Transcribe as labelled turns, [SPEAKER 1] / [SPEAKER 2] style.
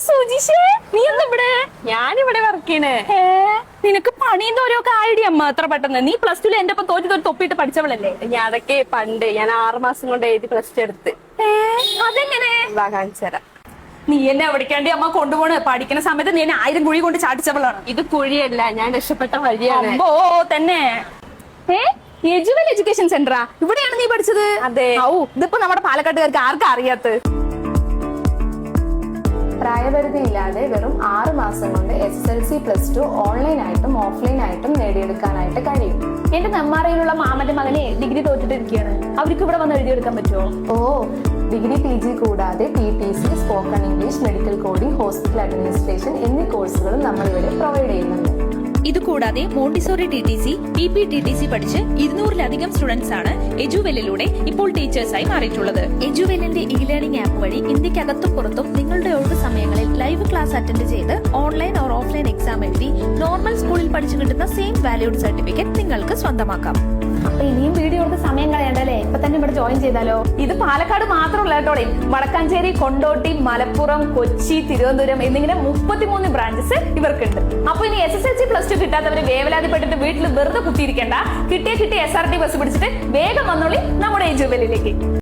[SPEAKER 1] സുജിഷേ, നീ എന്താ ഇവിടെ?
[SPEAKER 2] ഞാനിവിടെ വർക്ക് ചെയ്യണേ.
[SPEAKER 1] നിനക്ക് പണിന്റെ ഓരോ ഐഡിയ അമ്മ എത്ര പെട്ടെന്ന്. നീ പ്ലസ് ടുല് എന്റെ ഒപ്പം തോറ്റി തൊപ്പിട്ട് പഠിച്ചവളല്ലേ?
[SPEAKER 2] ഞാൻ അതൊക്കെ പണ്ട്, ഞാൻ 6 മാസം കൊണ്ട് എഴുതി പ്ലസ് ടു എടുത്ത്.
[SPEAKER 1] അതെങ്ങനെ?
[SPEAKER 2] വാ കാണിച്ചു തരാം.
[SPEAKER 1] നീ എന്നെ എവിടേക്കാണ്ടി അമ്മ കൊണ്ടുപോണ്? പഠിക്കുന്ന സമയത്ത് നീ എന്നെ 1000 കുഴി കൊണ്ട് ചാടിച്ചവളാണ്.
[SPEAKER 2] ഇത് കുഴിയല്ല, ഞാൻ രക്ഷപ്പെട്ട വഴിയാണ്.
[SPEAKER 1] ഓ തന്നെ. എജുവൽ എഡ്യൂക്കേഷൻ സെന്ററാ? ഇവിടെയാണ് നീ പഠിച്ചത്?
[SPEAKER 2] അതെ.
[SPEAKER 1] ഔ, ഇതിപ്പോ നമ്മുടെ പാലക്കാട്ടുകാർക്ക് ആർക്കാ അറിയാത്ത?
[SPEAKER 3] പ്രായപരിധിയില്ലാതെ വെറും 6 മാസം കൊണ്ട് SSLC പ്ലസ് ടു ഓൺലൈനായിട്ടും ഓഫ്ലൈനായിട്ടും നേടിയെടുക്കാനായിട്ട് കഴിയും.
[SPEAKER 1] എന്റെ നെമ്മാറയിലുള്ള മാമന്റെ മകനെ ഡിഗ്രി തോറ്റിട്ടിരിക്കുകയാണ്. അവർക്ക് ഇവിടെ വന്ന് എഴുതിയെടുക്കാൻ പറ്റുമോ?
[SPEAKER 3] ഡിഗ്രി PG കൂടാതെ TTC, spoken English, medical coding, hospital administration എന്നീ കോഴ്സുകളും നമ്മളിവിടെ പ്രൊവൈഡ് ചെയ്യുന്നുണ്ട്.
[SPEAKER 4] ഇതുകൂടാതെ മോണ്ടിസോറി TTC, PP-TTC പഠിച്ച് 200-ലധികം സ്റ്റുഡൻസ് ആണ് എജുവെല്ലിലൂടെ ഇപ്പോൾ ടീച്ചേഴ്സായി മാറിയിട്ടുള്ളത്. എജുവെല്ലിന്റെ ലേണിംഗ് ആപ്പ് വഴി ഇന്ത്യക്കകത്തും പുറത്തും നിങ്ങളുടെ ഒഴിവ് സമയങ്ങളിൽ ലൈവ് ക്ലാസ് അറ്റൻഡ് ചെയ്ത് ഓൺലൈൻ ഓർ ഓഫ്ലൈൻ എക്സാം എഴുതി നോർമൽ സ്കൂളിൽ പഠിച്ചു കിട്ടുന്ന സെയിം വാല്യൂഡ് സർട്ടിഫിക്കറ്റ് നിങ്ങൾക്ക് സ്വന്തമാക്കാം.
[SPEAKER 1] അപ്പൊ ഇനിയും വീഡിയോ എടുത്ത് സമയം കളയണ്ടല്ലേ? ഇപ്പൊ തന്നെ ഇവിടെ ജോയിൻ ചെയ്താലോ? ഇത് പാലക്കാട് മാത്രമല്ല കേട്ടോടെ, വടക്കാഞ്ചേരി, കൊണ്ടോട്ടി, മലപ്പുറം, കൊച്ചി, തിരുവനന്തപുരം എന്നിങ്ങനെ 33 ബ്രാഞ്ചസ് ഇവർക്കുണ്ട്. അപ്പൊ ഇനി SSLC പ്ലസ് ടു കിട്ടാത്തവര് വേവലാതിപ്പെട്ടിട്ട് വീട്ടിൽ വെറുതെ കുത്തിയിരിക്കണ്ട. കിട്ടിയ SRT ബസ് പിടിച്ചിട്ട് വേഗം വന്നോളി നമ്മുടെ എജുവെല്ലിലേക്ക്.